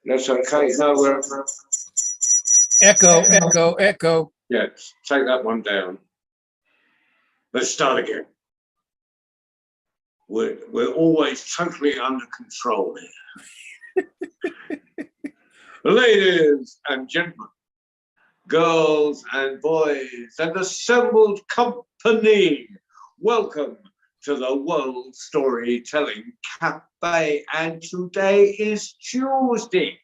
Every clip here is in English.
That's okay. No, we're... Echo. Yeah, take that one down. Let's start again. We're always totally under control here. Ladies and gentlemen, girls and boys, and assembled company, welcome to the World Storytelling Cafe, and today is Tuesday.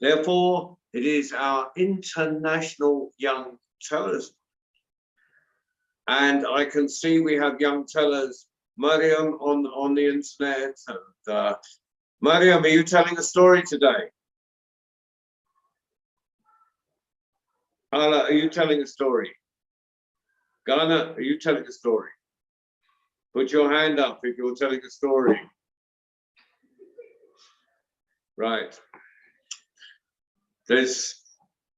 Therefore, it is our International Young Tellers. And I can see we have young tellers, Mariam on the internet. And, Mariam, are you telling a story today? Ala, are you telling a story? Ghana, are you telling a story? Put your hand up if you're telling a story. Right. There's,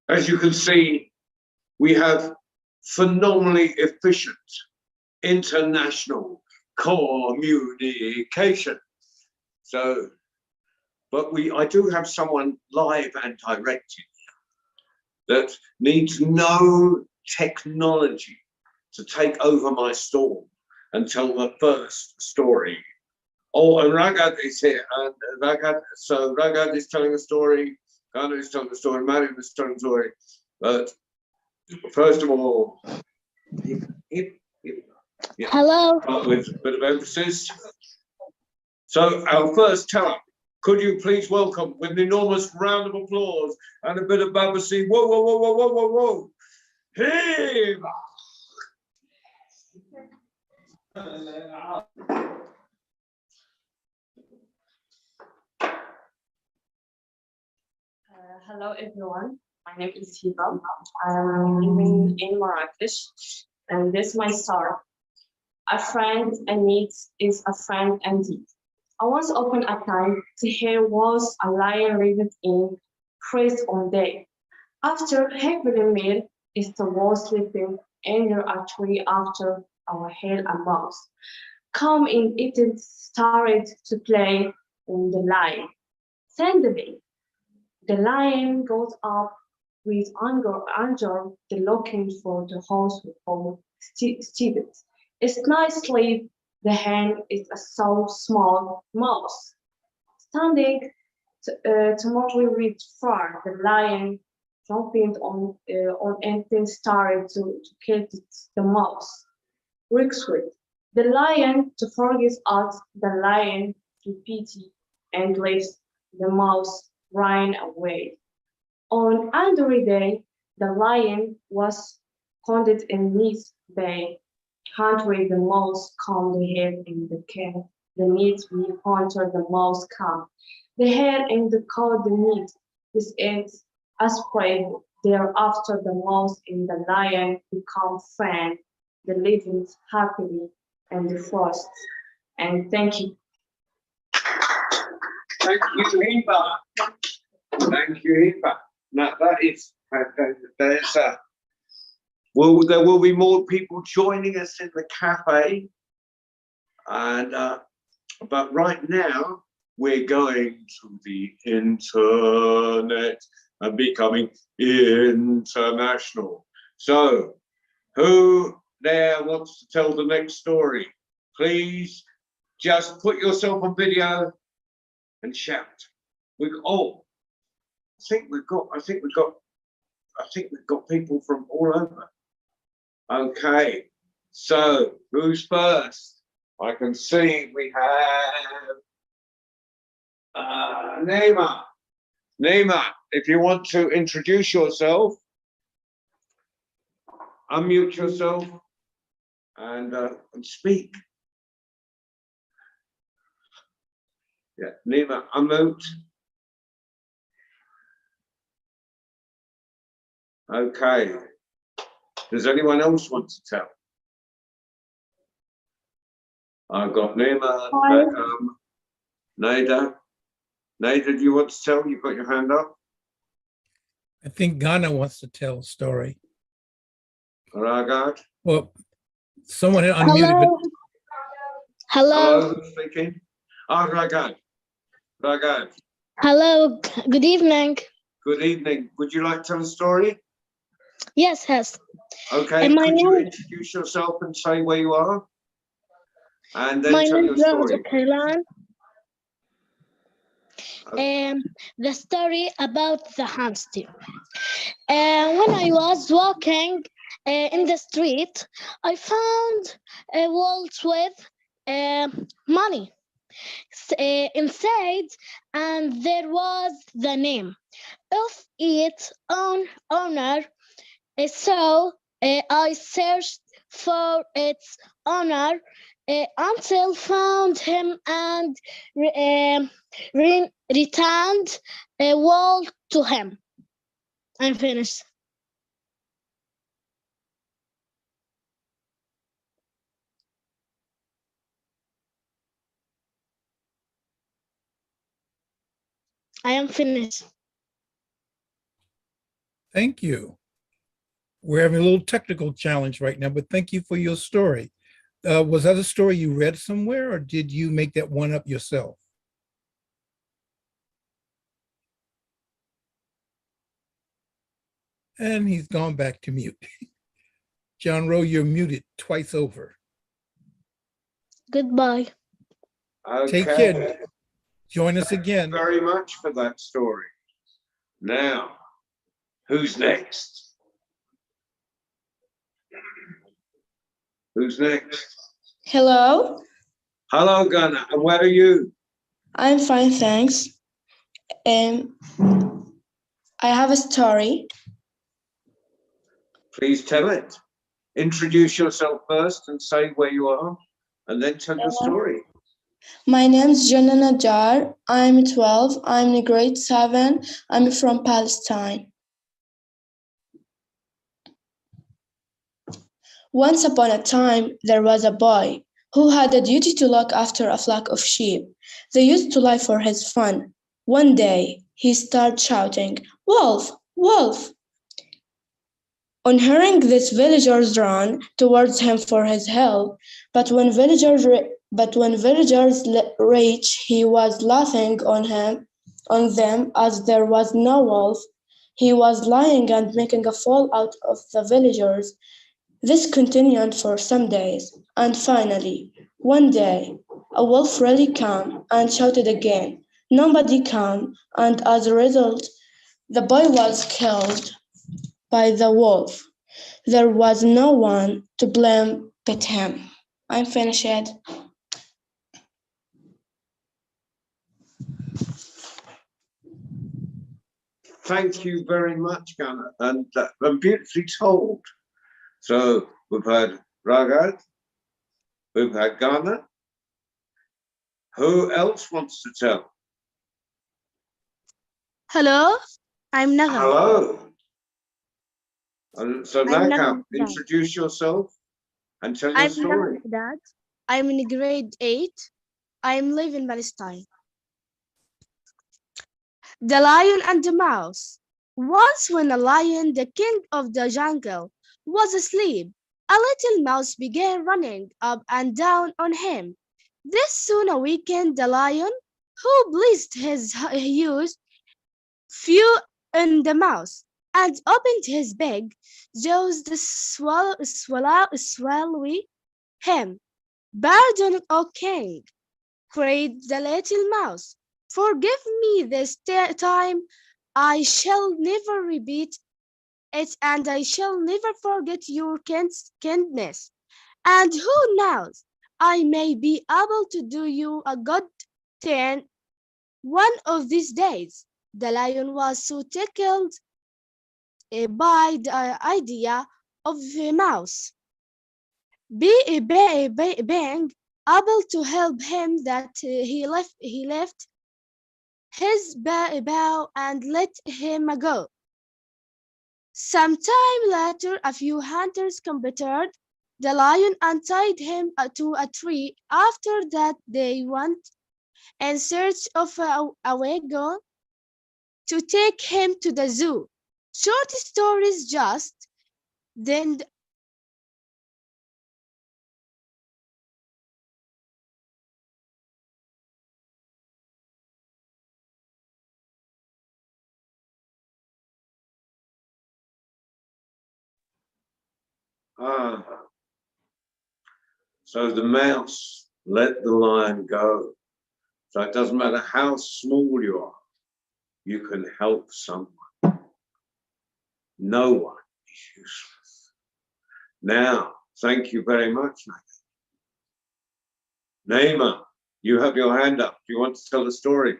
as you can see, we have phenomenally efficient international communication. So, but I do have someone live and direct that needs no technology to take over my storm and tell the first story. Oh, and Ragad is here, and Ragad is telling a story, Ghana is telling a story, Mariam is telling a story, but first of all, Hello. with a bit of emphasis. So our first teller, could you please welcome with an enormous round of applause and a bit of babasy, whoa, whoa, whoa, whoa, whoa, whoa, whoa, hey! Hello everyone, my name is Hiba. I'm living in Marrakesh, and this is my story. A friend in need is a friend indeed. I once upon a time there was a lion living in praise one day. After heavily meal, it was sleeping under a tree after our hail a mouse. Come in, it started to play on the lion. Suddenly, the lion got up with anger, looking for the house of Stevens. It's nicely the hand is a so small mouse. Standing tomorrowly with far, the lion jumping on anything started to kill the mouse. Rickswick. The lion to forget us, the lion to pity and leaves the mouse ran away. On another day, the lion was condemned in Nice Bay. Hunted the mouse come the head in the cat. The meat we hunted the mouse come. The head in the cow the meat. This is as prey. Thereafter the mouse and the lion become friends. The living happily and the frost. And thank you. Thank you, Hiba. Thank you, Hiba. Now that is, there's there will be more people joining us in the cafe, and but right now we're going to the internet and becoming international. So, who there wants to tell the next story? Please just put yourself on video and shout. I think we've got people from all over. Okay, so who's first? I can see we have Neema. Neema, if you want to introduce yourself, unmute yourself and speak. Yeah, Neema, unmute. Okay. Does anyone else want to tell? I've got Neema, Naida. Naida, do you want to tell? You've got your hand up. I think Ghana wants to tell a story. Ragad. Well, someone had unmuted. Hello. Hello, who's speaking? Ragad. Raghav, Hello, good evening. good evening. Would you like to tell a story? Yes. Okay, And my could you name, introduce yourself and say where you are? And then my tell name your is Rose story. Kailan. The story about the hamster. When I was walking in the street, I found a wallet with money inside, and there was the name of its owner. So I searched for its owner until found him and returned a wall to him. I'm finished. I am finished. Thank you. We're having a little technical challenge right now, but thank you for your story. Was that a story you read somewhere, or did you make that one up yourself? And he's gone back to mute. John Rowe, you're muted twice over. Goodbye. Okay. Take care. Join us again. Very much for that story. Now, who's next? Who's next? Hello, Hello, Ghana. And where are you? I'm fine, thanks. I have a story. Please tell it. Introduce yourself first and say where you are, and then tell your story. My name's Jannah Najjar. I'm 12. I'm in grade 7. I'm from Palestine. Once upon a time, there was a boy who had a duty to look after a flock of sheep. They used to lie for his fun. One day, he started shouting, "Wolf! Wolf!" On hearing this, villagers ran towards him for his help, but when villagers reached, he was laughing on them as there was no wolf. He was lying and making a fool out of the villagers. This continued for some days, and finally, one day, a wolf really came and shouted again. Nobody came, and as a result, the boy was killed by the wolf. There was no one to blame but him. I'm finished. Thank you very much, Ghana, and beautifully told. So we've had Ragad, we've had Ghana. Who else wants to tell? Hello, I'm Naga. Hello. And so I'm Nagam, Naga. introduce yourself and tell your story. Dad. I'm in grade 8. I'm living in Palestine. The Lion and the Mouse. Once when a lion, the king of the jungle, was asleep, a little mouse began running up and down on him. This soon awakened the lion, who blazed his huge few in the mouse, and opened his big jaws to swallow him. "Pardon, O king," cried the little mouse. "Forgive me this time. I shall never repeat it, and I shall never forget your kindness. And who knows, I may be able to do you a good turn one of these days." The lion was so tickled by the idea of a mouse being able to help him that he left his bow and let him go. Some time later, a few hunters compared the lion and tied him to a tree. After that, they went in search of a wagon to take him to the zoo. Short stories just then Ah. So the mouse let the lion go. So it doesn't matter how small you are, you can help someone. No one is useless. Now, thank you very much, Naima, you have your hand up. Do you want to tell the story?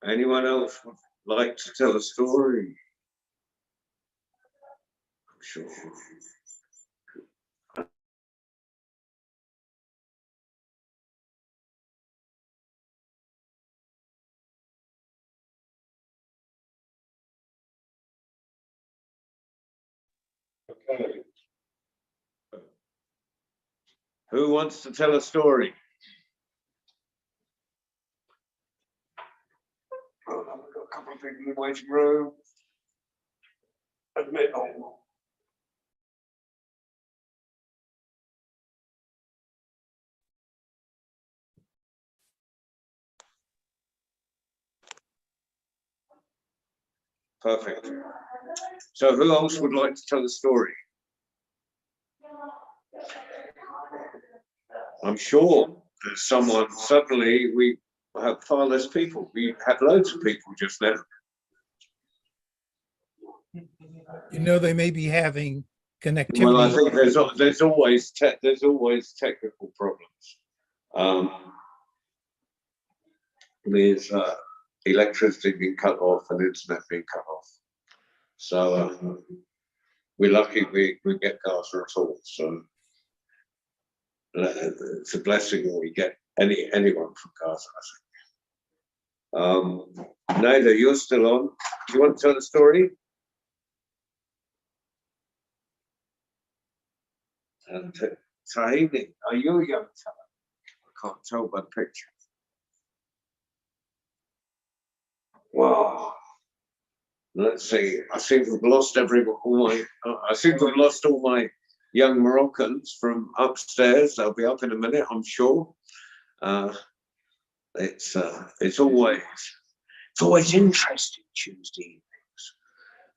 Anyone else would like to tell a story? I'm sure. Okay. Who wants to tell a story? Oh, I've got a couple of people in the waiting room. Admit all. Perfect. So who else would like to tell a story? I'm sure there's someone, suddenly we have far less people. We had loads of people just now. You know, they may be having connectivity. Well, I think there's always technical problems. With electricity being cut off and internet being cut off. So we're lucky we get Gaza at all. So it's a blessing when we get anyone from Gaza, I think. Naida, you're still on. Do you want to tell the story? And Tahini, are you a young teller? I can't tell by the picture. Wow. Let's see. I seem to have lost I seem to have lost all my young Moroccans from upstairs. They'll be up in a minute, I'm sure. It's always interesting Tuesday evenings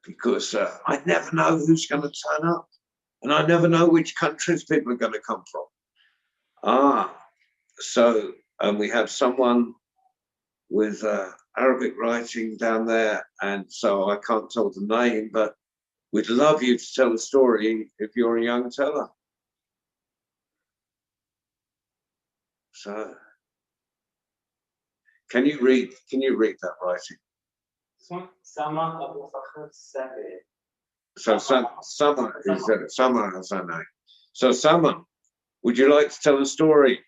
because I never know who's going to turn up, and I never know which countries people are going to come from. So we have someone with Arabic writing down there, and so I can't tell the name, but we'd love you to tell a story if you're a young teller. So can you read that writing? So Sama has her name. So Sama, would you like to tell a story?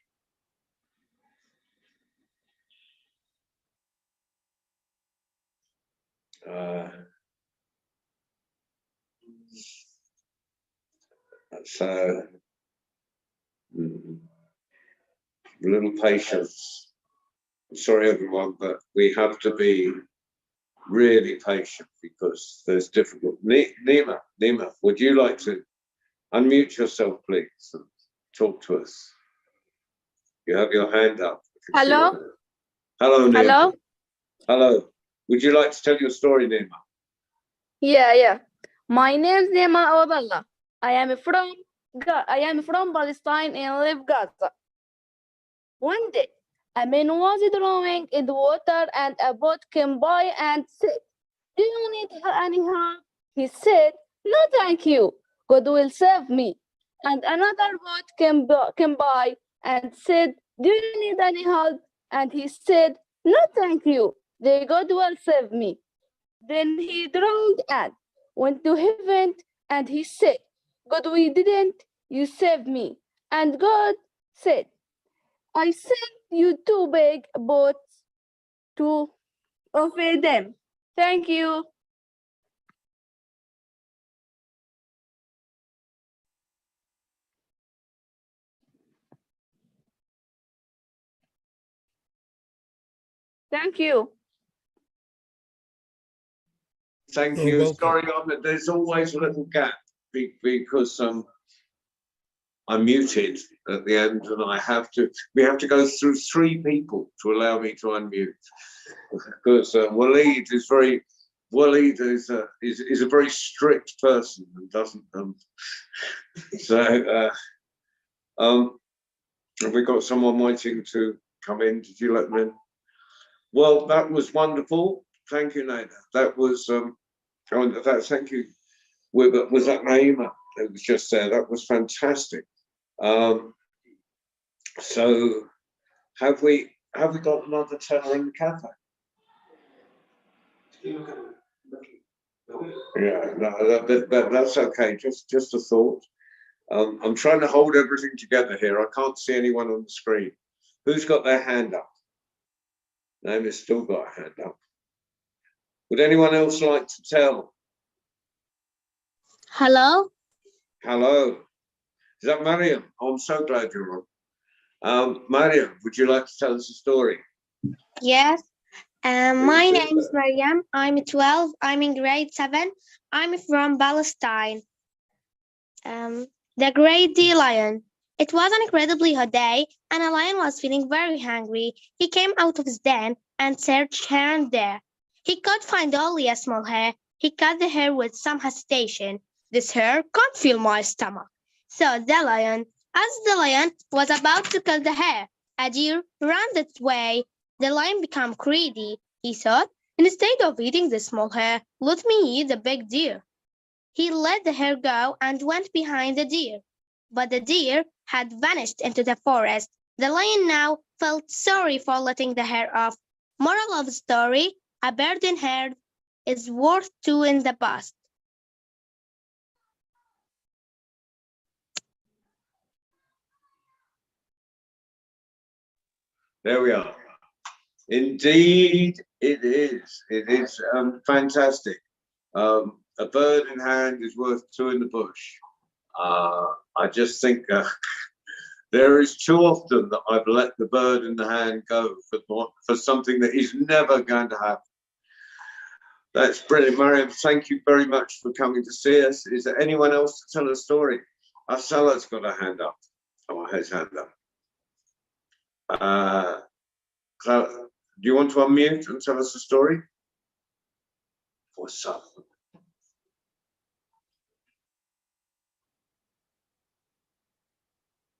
So a little patience. Sorry everyone, but we have to be really patient because there's difficult. Nima, would you like to unmute yourself, please, and talk to us? You have your hand up. Hello? Hello, Nima. Hello? Hello. Would you like to tell your story, Nima? Yeah. My name is Nema Abdallah. I am from Palestine and live Gaza. One day, a man was drowning in the water and a boat came by and said, "Do you need any help?" He said, "No, thank you. God will save me." And another boat came by and said, "Do you need any help?" And he said, "No, thank you. God will save me." Then he drowned and went to heaven, and he said, "God, we didn't. You saved me." And God said, "I sent you two big boats to obey them." Thank you. Thank you. Thank You're you. welcome. Sorry, there's always a little gap because I'm muted at the end, and we have to go through 3 people to allow me to unmute because Waleed is very Waleed is a very strict person and doesn't. Have we got someone waiting to come in? Did you let them in? Well, that was wonderful. Thank you, Naina. That was thank you. Was that Naima? It was just there. That was fantastic. So have we got another teller in the cafe? Yeah, no, that's okay. Just a thought. I'm trying to hold everything together here. I can't see anyone on the screen. Who's got their hand up? Naima's still got a hand up. Would anyone else like to tell? Hello? Hello. Is that Mariam? Oh, I'm so glad you're on. Mariam, would you like to tell us a story? Yes. My name is Mariam. I'm 12. I'm in grade 7. I'm from Palestine. The Great Sea Lion. It was an incredibly hot day, and a lion was feeling very hungry. He came out of his den and searched here and there. He could find only a small hare. He cut the hare with some hesitation. This hare can't fill my stomach, said the lion. As the lion was about to kill the hare, a deer ran that way. The lion became greedy. He thought, instead of eating the small hare, let me eat the big deer. He let the hare go and went behind the deer. But the deer had vanished into the forest. The lion now felt sorry for letting the hare off. Moral of the story, a bird in hand is worth two in the past. There we are. Indeed, it is. It is fantastic. A bird in hand is worth two in the bush. I just think there is too often that I've let the bird in the hand go for something that is never going to happen. That's brilliant, Mariam. Thank you very much for coming to see us. Is there anyone else to tell a story? Asala's got a hand up. Oh, his hand up. Do you want to unmute and tell us a story? What's up?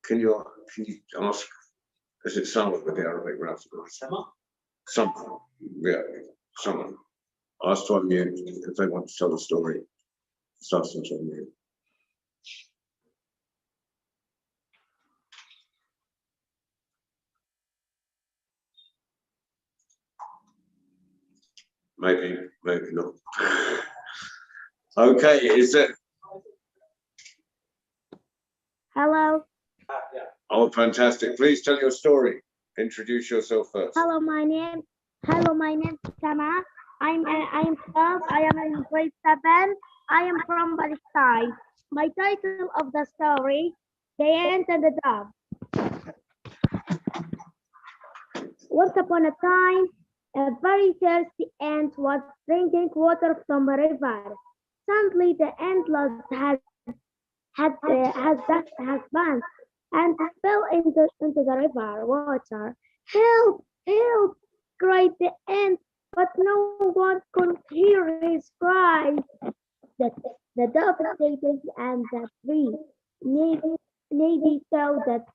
Can you ask? Is it someone with the Arabic rap? Someone. Yeah, someone. Ask to unmute if they want to tell a story. Start to unmute. Maybe not. Okay, is it? Hello. Oh, fantastic. Please tell your story. Introduce yourself first. Hello, my name is Salma. I'm 12. I am in grade 7. I am from Palestine. My title of the story, The Ant and the Dog. Once upon a time, a very thirsty ant was drinking water from a river. Suddenly, the ant lost has buns and fell into the river water. Help! Help! Cried the ant, but no one could hear his cry. The devastated and the tree lady saw that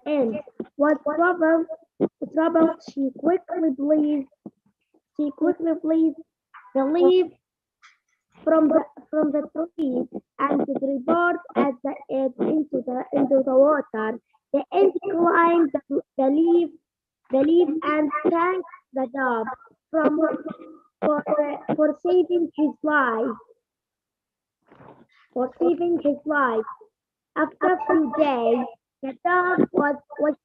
ant was troubled. She quickly released the leaf from the tree and report at the edge into the water. The ant climbed the leaf and thanked the dog for saving his life. After a few days, the dog was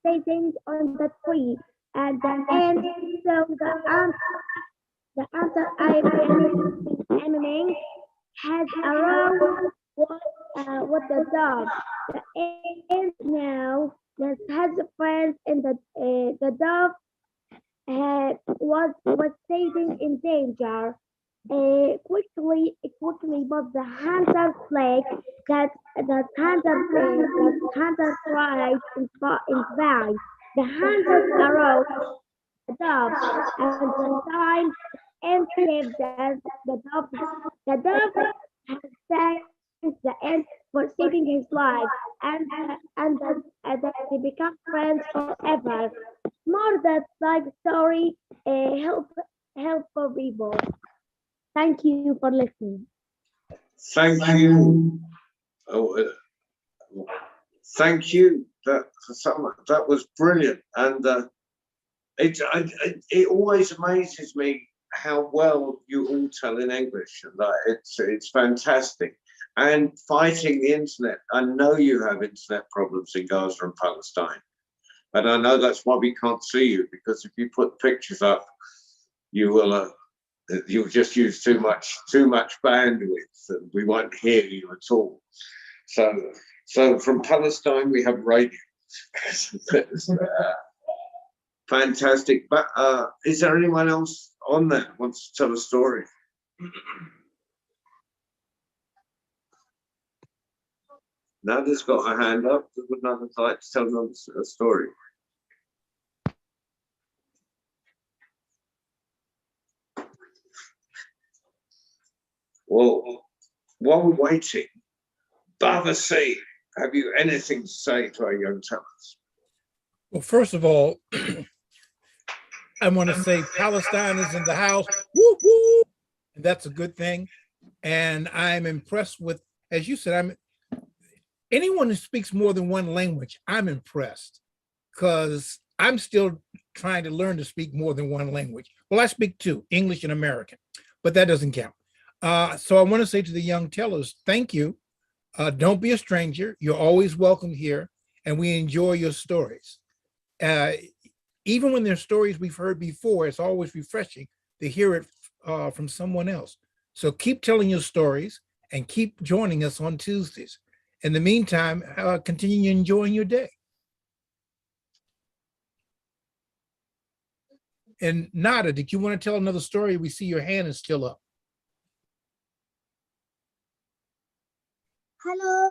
sitting on the tree, and the ant saw the animal has around with the dog. The ant now has friends, and the dog was sitting in danger. Quickly, but the hunter fled. That hunter tried in vain. The hunter arose the dog, and the time ant lives as the dove has thanked the ant for saving his life and that they become friends forever. More that like story help for people. Thank you for listening. Thank you. Oh, thank you. That was brilliant, and it always amazes me how well you all tell in English, and it's fantastic. And fighting the internet, I know you have internet problems in Gaza and Palestine, and I know that's why we can't see you, because if you put pictures up, you will you'll just use too much bandwidth, and we won't hear you at all. So from Palestine we have radio. Fantastic. But is there anyone else on that who wants to tell a story? Nada's got her hand up. Would Nada like to tell another story? Well, while we're waiting, Baba C, have you anything to say to our young talents? Well, first of all, I want to say Palestine is in the house. Woo, woo. And that's a good thing. And I'm impressed with, as you said, anyone who speaks more than one language, I'm impressed, because I'm still trying to learn to speak more than one language. Well, I speak two, English and American, but that doesn't count. So I want to say to the young tellers, thank you. Don't be a stranger. You're always welcome here, and we enjoy your stories. Even when there's stories we've heard before, it's always refreshing to hear it from someone else. So keep telling your stories and keep joining us on Tuesdays. In the meantime, continue enjoying your day. And Nada, did you want to tell another story? We see your hand is still up. Hello.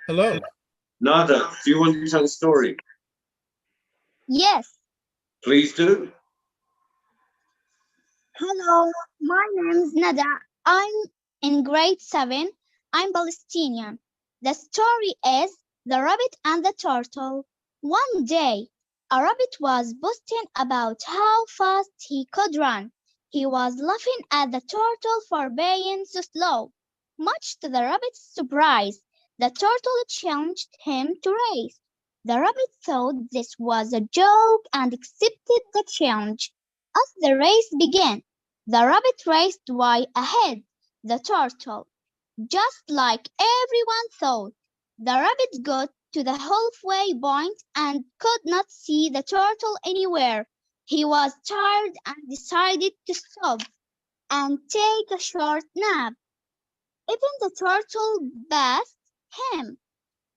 Hello. Nada, do you want to tell a story? Yes. Please do. Hello. My name is Nada. I'm in grade 7. I'm Palestinian. The story is The Rabbit and the Turtle. One day, a rabbit was boasting about how fast he could run. He was laughing at the turtle for being so slow. Much to the rabbit's surprise, the turtle challenged him to race. The rabbit thought this was a joke and accepted the challenge. As the race began, the rabbit raced way ahead the turtle. Just like everyone thought, the rabbit got to the halfway point and could not see the turtle anywhere. He was tired and decided to stop and take a short nap. Even the turtle passed him.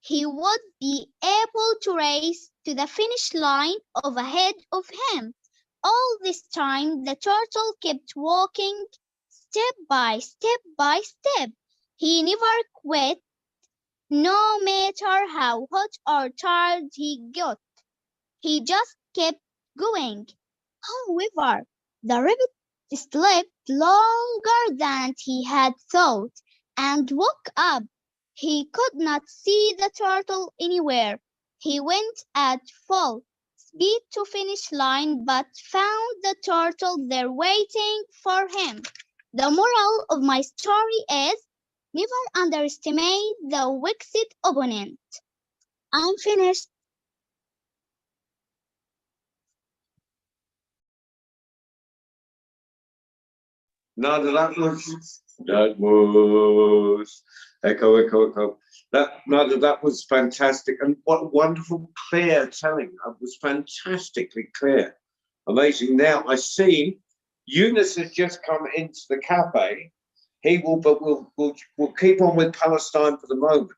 He would be able to race to the finish line of ahead of him. All this time, the turtle kept walking step by step by step. He never quit, no matter how hot or tired he got. He just kept going. However, the rabbit slept longer than he had thought and woke up. He could not see the turtle anywhere. He went at full speed to finish line but found the turtle there waiting for him. The moral of my story is never underestimate the wicked opponent. I'm finished. Nada, that was echo. That was fantastic, and what wonderful clear telling. It was fantastically clear, amazing. Now I see Eunice has just come into the cafe. We'll keep on with Palestine for the moment.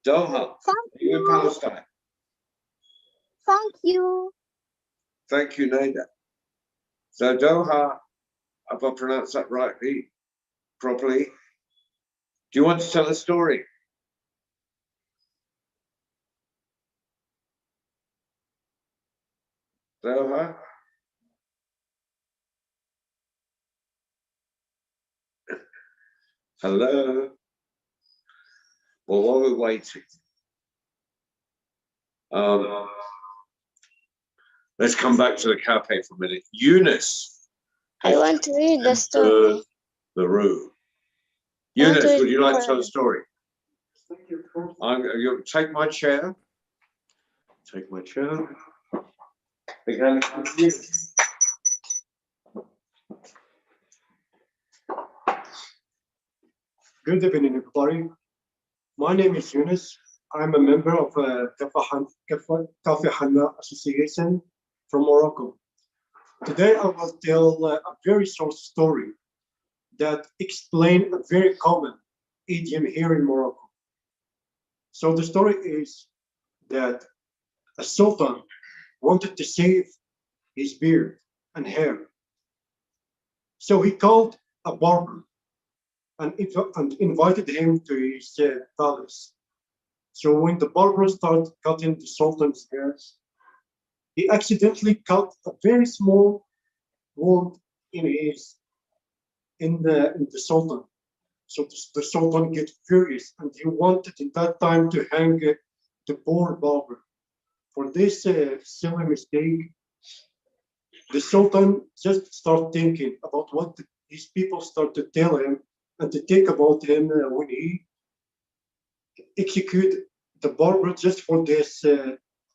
Doha, you in Palestine? Thank you. Thank you, Nada. So Doha, if I pronounce that rightly, properly. Do you want to tell a story? Doha? Hello. Well, while we're waiting, let's come back to the cafe for a minute. Eunice. I want to read the story. The room. I want to Eunice, read would you like to the tell the story? You take my chair. Take my chair. Big hand. Good evening, everybody. My name is Yunus. I'm a member of Cafe Hanna Association from Morocco. Today, I will tell a very short story that explains a very common idiom here in Morocco. So the story is that a sultan wanted to shave his beard and hair. So he called a barber and invited him to his palace. So when the barber started cutting the sultan's hair, he accidentally cut a very small wound in the sultan. So the sultan get furious, and he wanted in that time to hang the poor barber. For this silly mistake, the sultan just started thinking about what his people start to tell him and to think about him when he execute the barber just for this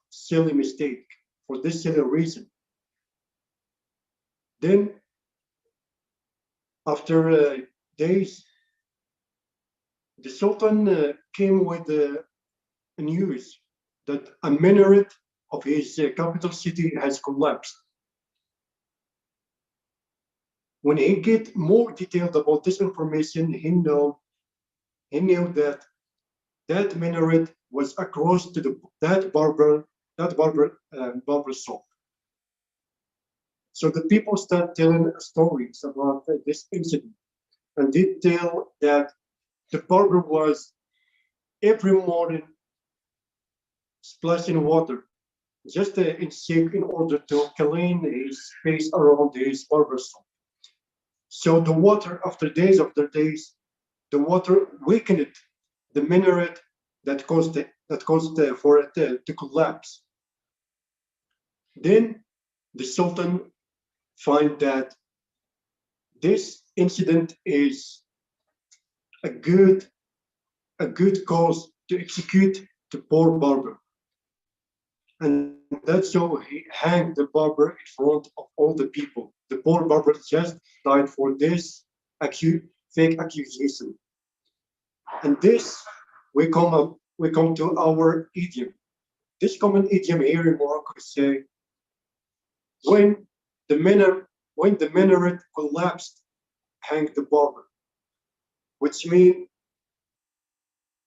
silly mistake, for this silly reason. Then, after days, the sultan came with news that a minaret of his capital city has collapsed. When he get more detailed about this information, he knew that that minaret was across to that barber's shop. So the people start telling stories about this incident, and they tell that the barber was every morning splashing water just in order to clean his face around his barber shop. So the water, after days, the water weakened the minaret that caused for it to collapse. Then the sultan find that this incident is a good cause to execute the poor barber, and that's so he hanged the barber in front of all the people. The poor barber just died for this fake accusation. And this we come to our idiom. This common idiom here in Morocco say, when the minaret collapsed, hang the barber, which means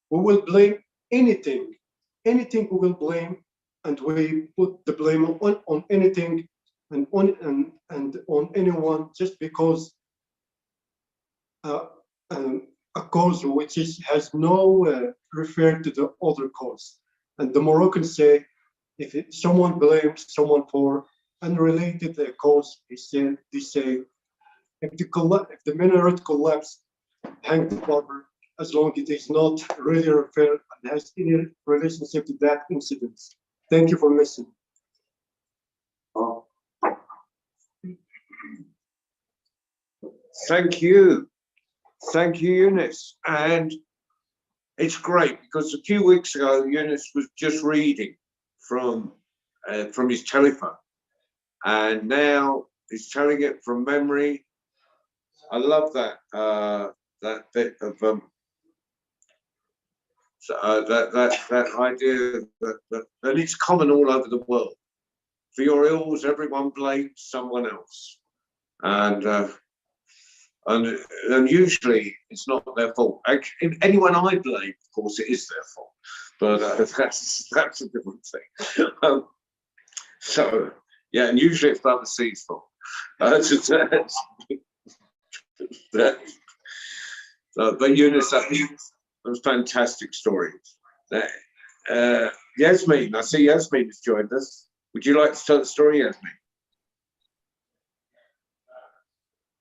we will blame anything we will blame, and we put the blame on anything and on anyone just because a cause which has no refer to the other cause. And the Moroccans say, if someone blames someone for unrelated cause, they say, if the minaret collapse, hang the barber, as long as it is not really refer and has any relationship to that incident. Thank you for listening. Thank you. Thank you, Eunice. And it's great because a few weeks ago, Eunice was just reading from his telephone, and now he's telling it from memory. I love that that bit of that idea that it's common all over the world. For your ills, everyone blames someone else, and usually it's not their fault. Anyone I blame, of course, it is their fault, but that's a different thing. So yeah, and usually it's Brother C's fault. But Eunice, that was a fantastic story. Yasmin, I see Yasmin has joined us. Would you like to tell the story, Yasmin?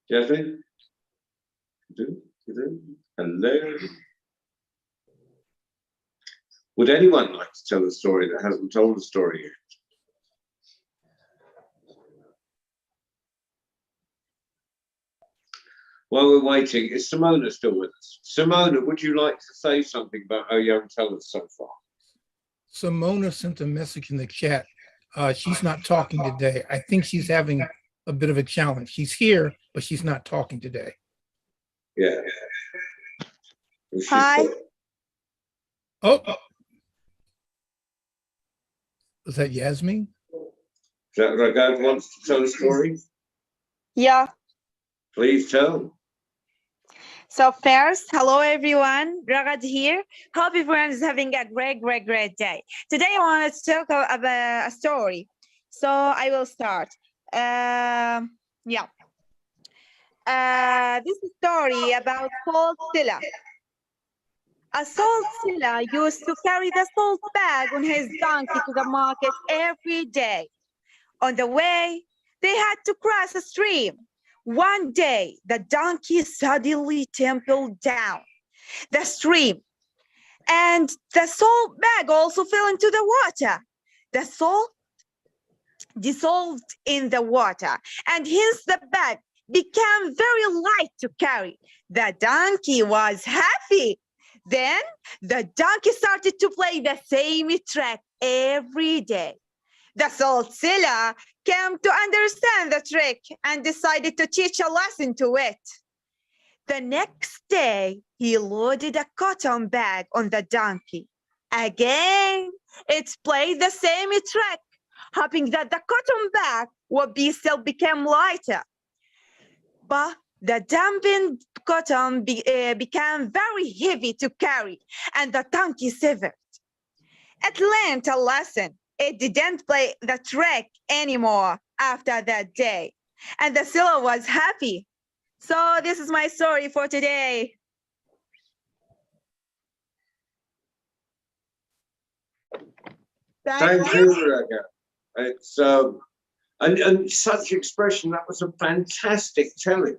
Yasmin? You do? Hello. Would anyone like to tell a story that hasn't told a story yet? While we're waiting, is Simona still with us? Simona, would you like to say something about our young tellers so far? Simona sent a message in the chat. She's not talking today. I think she's having a bit of a challenge. She's here, but she's not talking today. Yeah. Hi. Oh. Is that Yasmin? Is that Ragad wants to tell a story? Yeah. Please tell. So first, hello everyone, Ragad here. Hope everyone is having a great day. Today I wanted to talk about a story. So I will start. This is a story about Salt Silla. A salt seller used to carry the salt bag on his donkey to the market every day. On the way, they had to cross a stream. One day, the donkey suddenly tumbled down the stream, and the salt bag also fell into the water. The salt dissolved in the water, and hence the bag became very light to carry. The donkey was happy. Then the donkey started to play the same trick every day. The salt seller came to understand the trick and decided to teach a lesson to it. The next day, he loaded a cotton bag on the donkey. Again, it played the same trick, hoping that the cotton bag would still become lighter. But the dampened cotton became very heavy to carry, and the donkey shivered. It learned a lesson. It didn't play the trick anymore after that day, and the seller was happy. So this is my story for today. Thank you, Ragad. It's and such expression. That was a fantastic telling.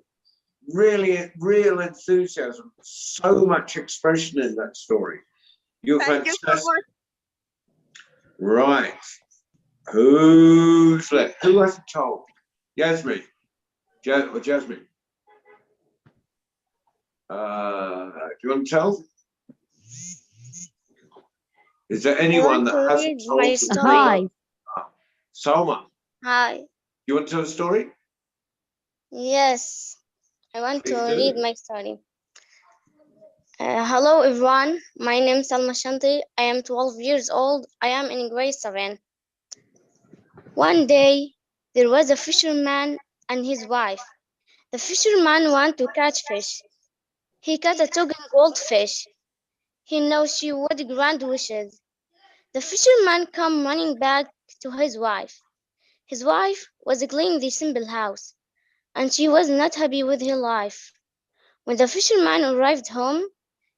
Really, real enthusiasm. So much expression in that story. You're Thank fantastic. you so much. Right. Who's left? Who hasn't told? Yasmin. Jasmine. Do you want to tell? Is there anyone that hasn't told? my story. Hi. Salma, Hi. you want to tell a story? Yes, I want to Please do. read my story. Hello everyone, my name is Salma Al Shanti. I am 12 years old. I am in grade 7. One day, there was a fisherman and his wife. The fisherman wanted to catch fish. He caught a talking goldfish. He knows she would grant wishes. The fisherman came running back to his wife. His wife was cleaning the simple house, and she was not happy with her life. When the fisherman arrived home,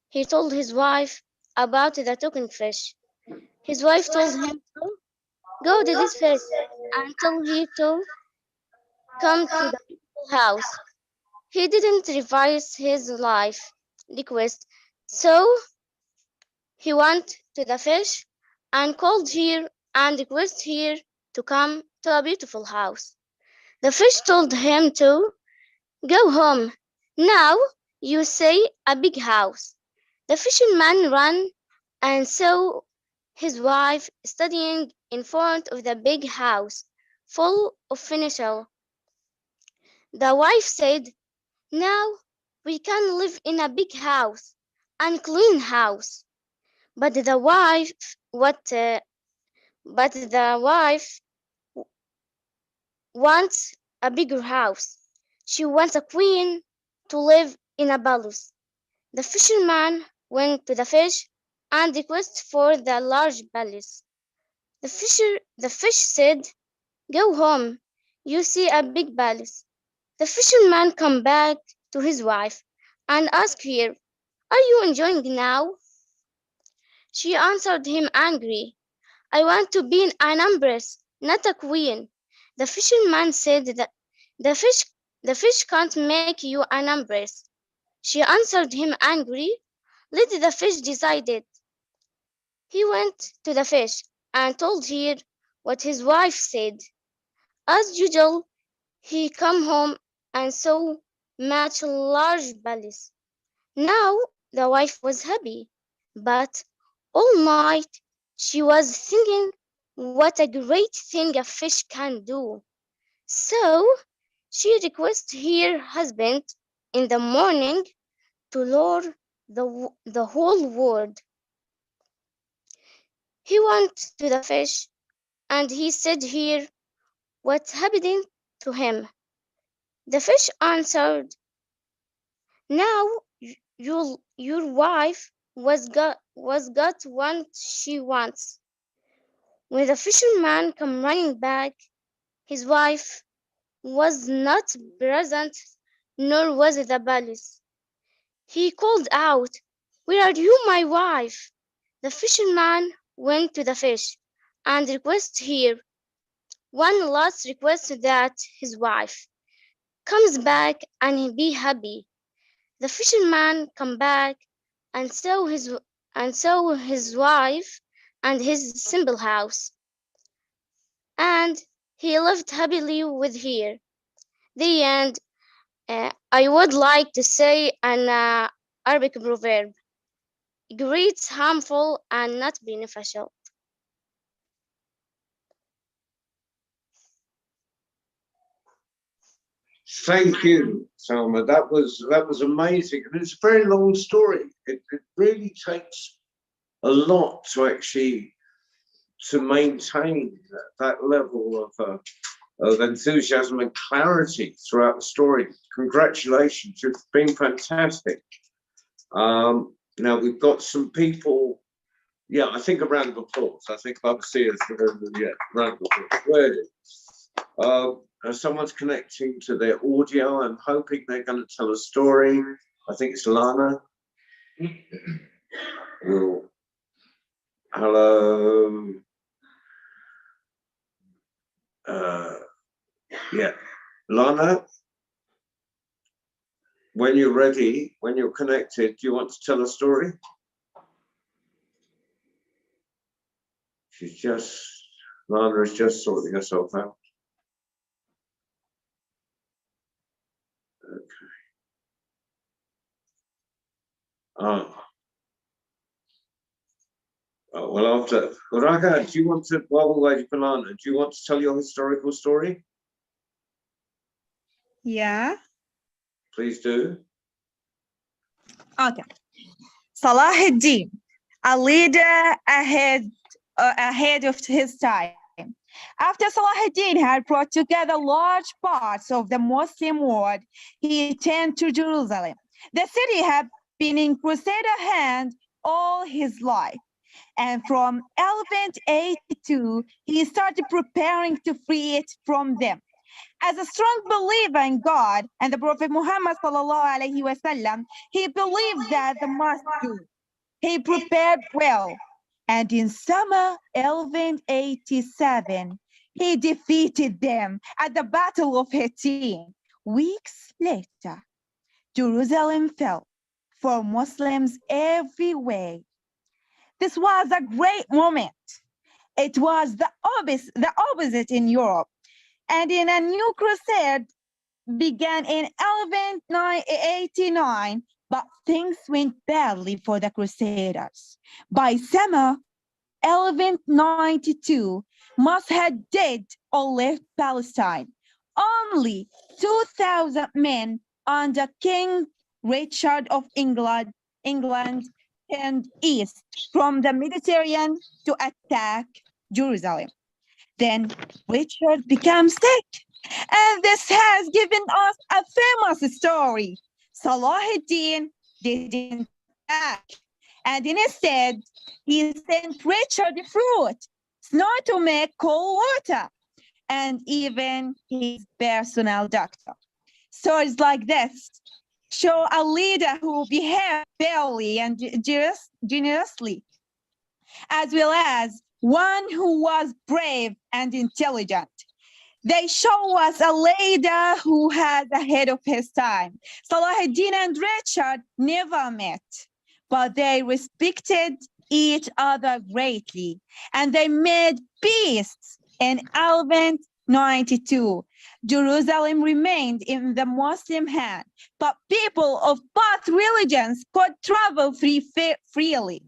he told his wife about the talking fish. His wife told him to go to this fish and tell him to come to the house. He didn't revise his life request, so he went to the fish and called her and requested her to come to a beautiful house. The fish told him to go home. Now you say a big house. The fisherman ran and saw his wife standing in front of the big house, full of furniture. The wife said, "Now we can live in a big house and clean house." But the wife wants a bigger house. She wants a queen to live in a palace. The fisherman went to the fish and requested for the large palace. The fish said, "Go home. You see a big palace." The fisherman came back to his wife and asked her, "Are you enjoying now?" She answered him angry, "I want to be an empress, not a queen." The fisherman said that the fish can't make you an empress. She answered him angry. Let the fish decide it. He went to the fish and told her what his wife said. As usual, he came home and saw much large bellies. Now the wife was happy, but all night she was thinking what a great thing a fish can do. So she requested her husband in the morning to lure the whole world. He went to the fish and he said here what happened to him. The fish answered, now your wife was got what she wants. When the fisherman came running back, his wife was not present, nor was the palace. He called out, where are you, my wife? The fisherman went to the fish and requested here one last request that his wife comes back and be happy. The fisherman come back and saw his wife and his simple house, and he lived happily with her. The end. I would like to say an Arabic proverb: greed is harmful and not beneficial. Thank you, Salma. That was amazing, and it's a very long story. It really takes a lot to actually to maintain that level of enthusiasm and clarity throughout the story. Congratulations, you've been fantastic. Now we've got some people. Yeah, I think a round of applause. I think I'll see us. Yeah, round of applause. Where is it? Someone's connecting to their audio. I'm hoping they're going to tell a story. I think it's Lana. Oh, hello. Yeah, Lana. When you're ready, when you're connected, do you want to tell a story? Lana is just sorting herself out. Okay. Well, after Raga, do you want to, while we're waiting for Lana, do you want to tell your historical story? Yeah. Please do. Okay. Salah ad-Din, a leader ahead of his time. After Salah ad-Din had brought together large parts of the Muslim world, he turned to Jerusalem. The city had been in Crusader hands all his life, and from 1182, he started preparing to free it from them. As a strong believer in God and the Prophet Muhammad ﷺ, he believed that the must do. He prepared well, and in summer 1187, he defeated them at the Battle of Hattin. Weeks later, Jerusalem fell for Muslims everywhere. This was a great moment. It was the opposite in Europe. And in a new crusade began in 1189, but things went badly for the Crusaders. By summer 1192, most had dead or left Palestine. Only 2,000 men under King Richard of England turned east from the Mediterranean to attack Jerusalem. Then Richard became sick, and this has given us a famous story. Salah ad-Din didn't attack, and instead he sent Richard fruit, snow to make cold water, and even his personal doctor. Stories like this show a leader who behaved fairly and generously, as well as one who was brave and intelligent. They show us a leader who had ahead of his time. Salahuddin and Richard never met, but they respected each other greatly, and they made peace in 1192. Jerusalem remained in the Muslim hand, but people of both religions could travel freely.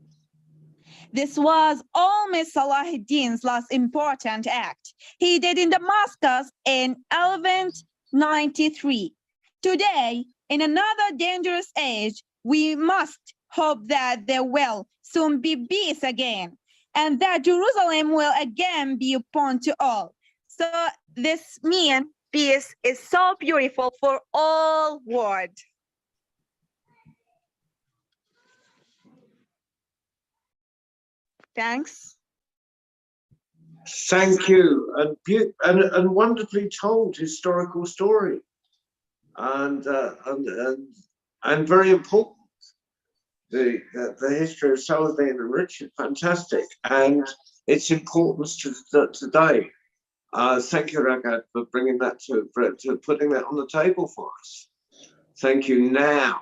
This was almost Salahuddin's last important act. He died in Damascus in 1193. Today, in another dangerous age, we must hope that there will soon be peace again, and that Jerusalem will again be open to all. So this means peace is so beautiful for all world. Thanks. Thank you, and wonderfully told historical story, and very important. The history of Saladin and Richard, fantastic, and its importance to today. Thank you, Ragad, for bringing that to putting that on the table for us. Thank you. Now,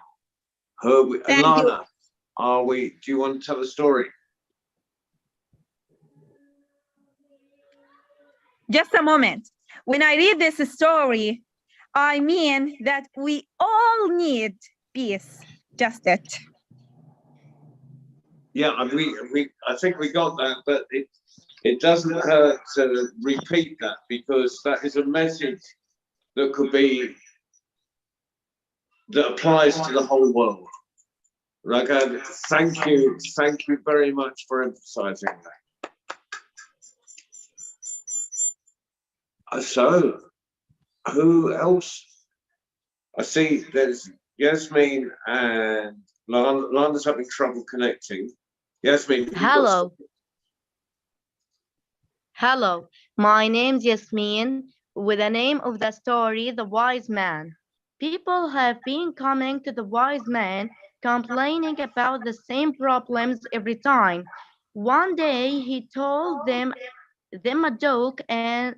Lana, do you want to tell a story? Just a moment. When I read this story, I mean that we all need peace. Just it. Yeah, I think we got that, but it doesn't hurt to repeat that, because that is a message that applies to the whole world. Ragad, thank you very much for emphasizing that. So, who else? I see there's Yasmin and Lana's having trouble connecting. Yasmin. Hello. Hello, my name's Yasmin, with the name of the story, The Wise Man. People have been coming to the wise man, complaining about the same problems every time. One day he told them a joke, and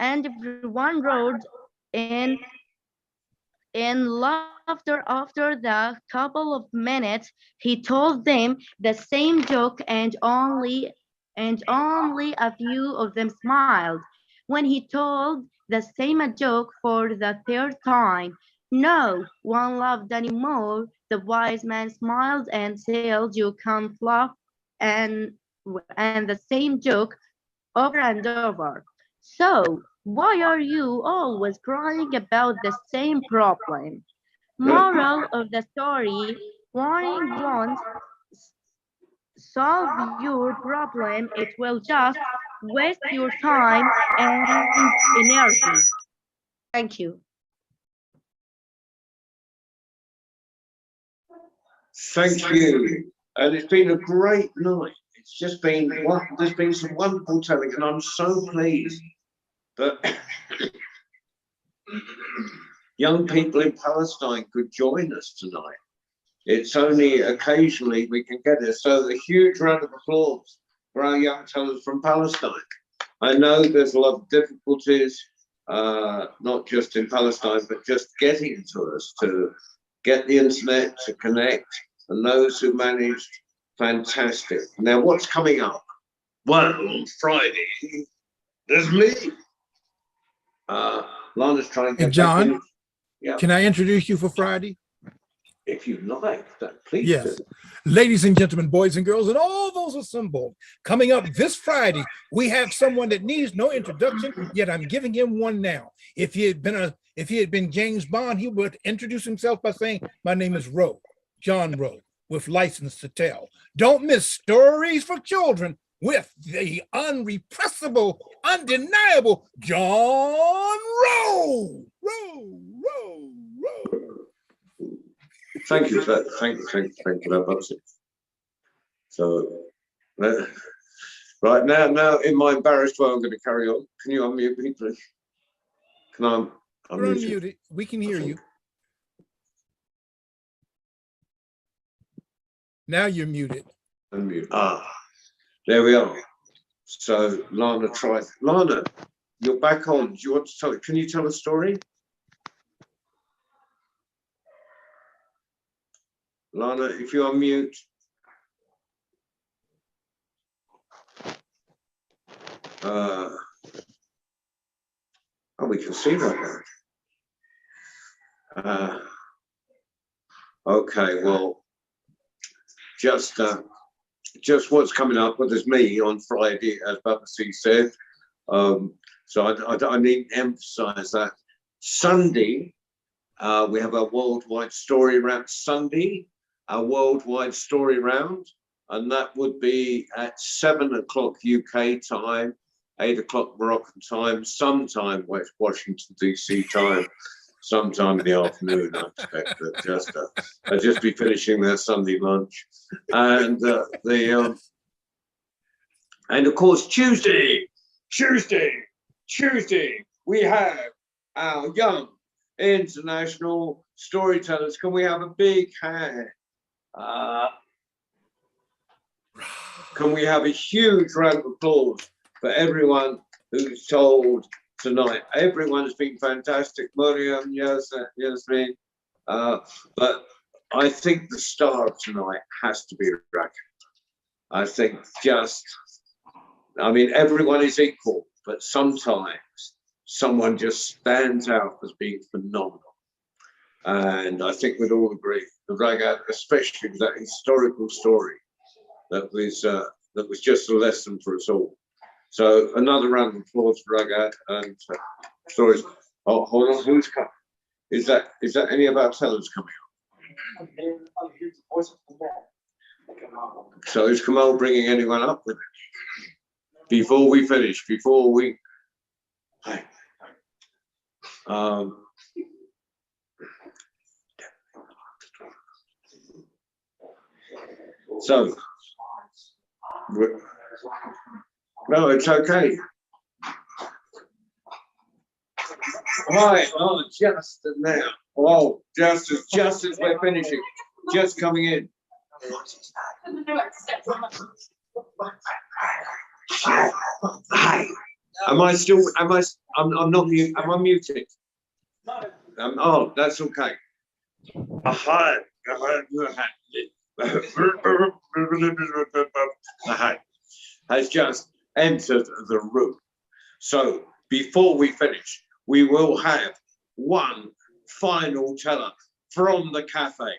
everyone roared in laughter. After the couple of minutes, he told them the same joke, and only a few of them smiled. When he told the same joke for the third time, no one laughed anymore. The wise man smiled and said, "You can't laugh and the same joke over and over. So why are you always crying about the same problem?" Moral of the story: worrying won't solve your problem. It will just waste your time and energy. Thank you. Thank you. And it's been a great night. It's just been, there's been some wonderful telling, and I'm so pleased that young people in Palestine could join us tonight. It's only occasionally we can get it. So a huge round of applause for our young tellers from Palestine. I know there's a lot of difficulties, not just in Palestine, but just getting to us, to get the internet to connect, and those who managed, fantastic. Now, what's coming up? Well, on Friday, there's me. Lana's trying to get John, back in. Yeah. Can I introduce you for Friday? If you like that, please. Yes. Do. Ladies and gentlemen, boys and girls, and all those assembled, coming up this Friday, we have someone that needs no introduction, yet I'm giving him one now. If he had been James Bond, he would introduce himself by saying, "My name is Rowe, John Rowe, with license to tell." Don't miss Stories for Children with the unrepressible, undeniable John Rowe. Rowe. Thank you for that. Thank you for that, Bubsy. So, right now, in my embarrassed way, I'm going to carry on. Can you unmute me, please? Can I unmute you? Unmute it. We can hear you. Now you're muted. Unmute. There we are. So, Lana tried. Lana, you're back on. Do you want to tell? Can you tell a story? Lana, if you unmute. Oh, we can see that now. Okay, well, just what's coming up with is me on Friday, as Babasi said. So I need to emphasize that. Sunday, we have a worldwide story round Sunday, a worldwide story round, and that would be at 7 o'clock UK time, 8 o'clock Moroccan time, sometime West Washington DC time, sometime in the afternoon, I expect. But I'll just be finishing their Sunday lunch, and and of course Tuesday, we have our young international storytellers. Can we have a big hand? Can we have a huge round of applause for everyone who's told tonight? Everyone's been fantastic. Mariam, Yasmin. But I think the star of tonight has to be Rakan. I think everyone is equal, but sometimes someone just stands out as being phenomenal. And I think we'd all agree, the Ragat, especially that historical story, that was just a lesson for us all. So another round of applause for Ragat and stories. Oh, hold on, who's coming? Is that any of our tellers coming up? So is Kamal bringing anyone up with it? Before we finish, so, no, it's okay. Right, oh, just now. Oh, just as we're finishing, just coming in. Hi. I'm not mute. Am I muted? Oh, that's okay. Hi. Has just entered the room. So before we finish, we will have one final teller from the cafe.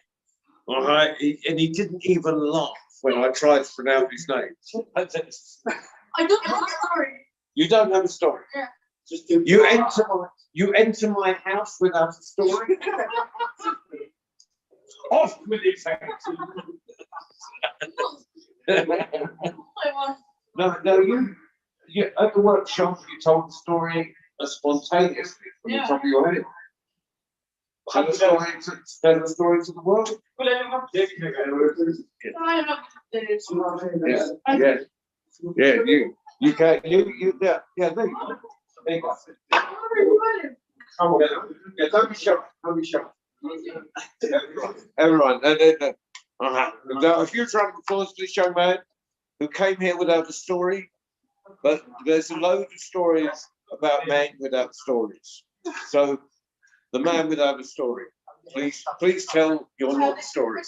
All right, and he didn't even laugh when I tried to pronounce his name. I don't have a story. You don't have a story. Yeah. You enter my house without a story. Off with his head. No, you at the workshop you told the story spontaneously from the top of your head. Tell the story to the world. Yeah, you can there you go. There you go. Come on, don't be shy. Everyone, a huge round of applause to this young man who came here without a story, but there's a load of stories about men without stories. So, the man without a story, please tell your long story.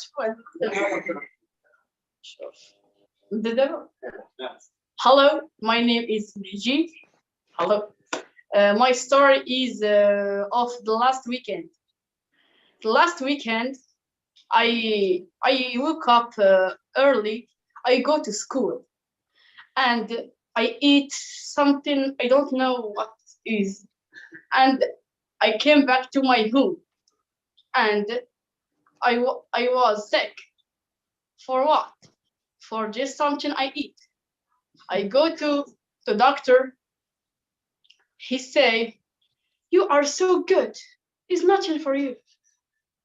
Hello, my name is Mehji. Hello. My story is of the last weekend. Last weekend, I woke up early. I go to school, and I eat something I don't know what is, and I came back to my home, and I was sick. For what? For just something I eat. I go to the doctor. He say, "You are so good. It's nothing for you."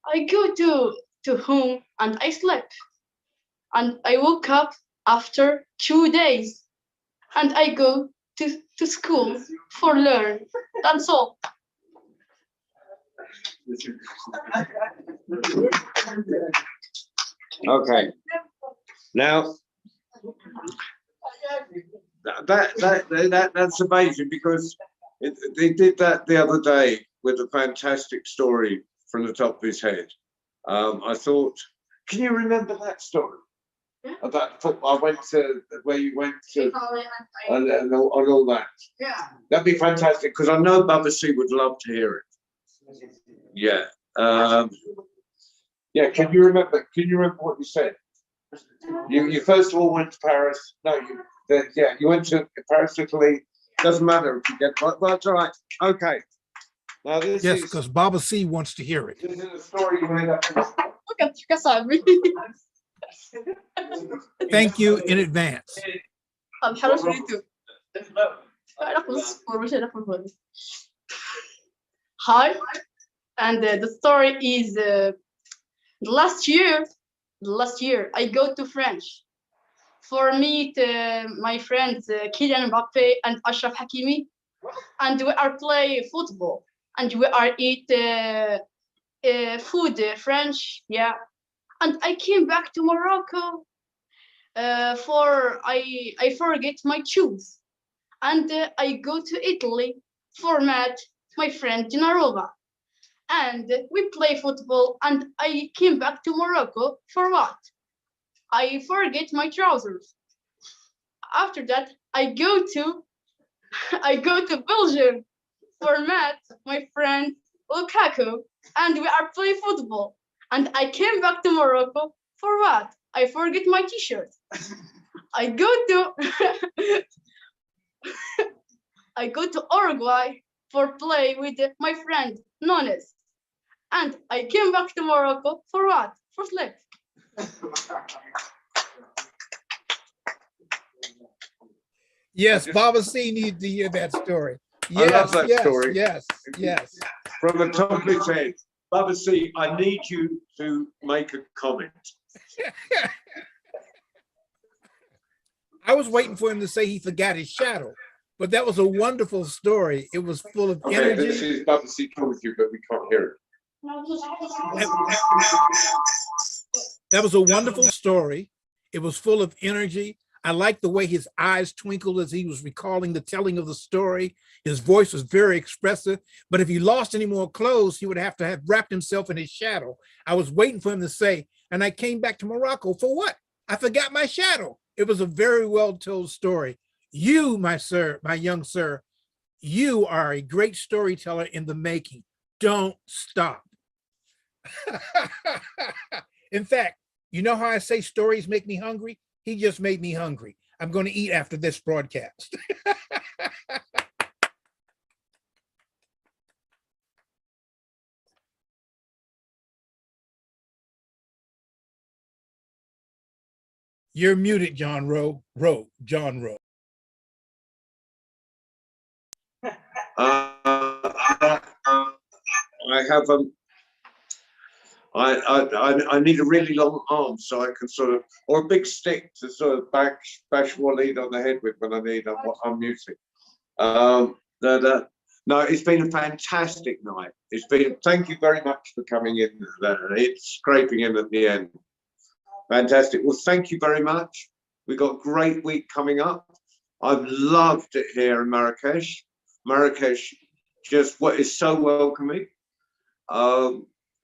I go to home and I slept. And I woke up after 2 days. And I go to school for learn. That's all. Okay. Now that's amazing because They did that the other day with a fantastic story from the top of his head. I thought, can you remember that story? Yeah. About football, I went to where you went to and all that. Yeah. That'd be fantastic because I know Baba C would love to hear it. Yeah. Yeah. Can you remember? Can you remember what you said? You first of all went to Paris. No, you went to Paris, Italy. Doesn't matter if you get. Well, it's all right. Okay. Now this Yes, is. because Baba C wants to hear it. This is a story you made up. Thank you in advance. Hi, and the story is last year I go to French for meet my friends Kylian Mbappe and Ashraf Hakimi, and we are play football and we are eat food French, yeah. And I came back to Morocco for I forget my shoes, and I go to Italy for meet my friend Gennarova, and we play football. And I came back to Morocco for what? I forget my trousers. After that, I go to Belgium for meet my friend Lukaku, and we are play football. And I came back to Morocco for what? I forget my t-shirt. I go to Uruguay for play with my friend Nones. And I came back to Morocco for what? For sleep. Yes, Baba C needs to hear that story. I Yes, love that yes, story. yes, yes. From the top of his head. Baba C, I need you to make a comment. I was waiting for him to say he forgot his shadow, but that was a wonderful story. It was full of Okay, energy. this is Baba C coming with you, but we can't hear it. That was a wonderful story. It was full of energy. I liked the way his eyes twinkled as he was recalling the telling of the story. His voice was very expressive, but if he lost any more clothes, he would have to have wrapped himself in his shadow. I was waiting for him to say, and I came back to Morocco for what? I forgot my shadow. It was a very well told story. You, my sir, my young sir, you are a great storyteller in the making. Don't stop. In fact, you know how I say stories make me hungry? He just made me hungry. I'm going to eat after this broadcast. You're muted, John Rowe. John Rowe. I have I need a really long arm so I can sort of, or a big stick to sort of bash Waleed on the head with when I need unmuting. No, it's been a fantastic night. Thank you very much for coming in. It's scraping in at the end. Fantastic. Well, thank you very much. We've got a great week coming up. I've loved it here in Marrakesh. Marrakesh just is so welcoming.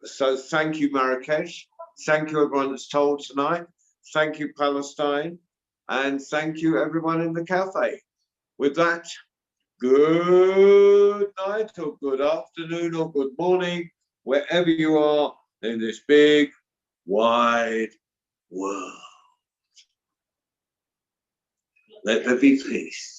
So thank you, Marrakesh. Thank you, everyone that's told tonight. Thank you, Palestine. And thank you, everyone in the cafe. With that, good night or good afternoon or good morning, wherever you are in this big, wide world. Let there be peace.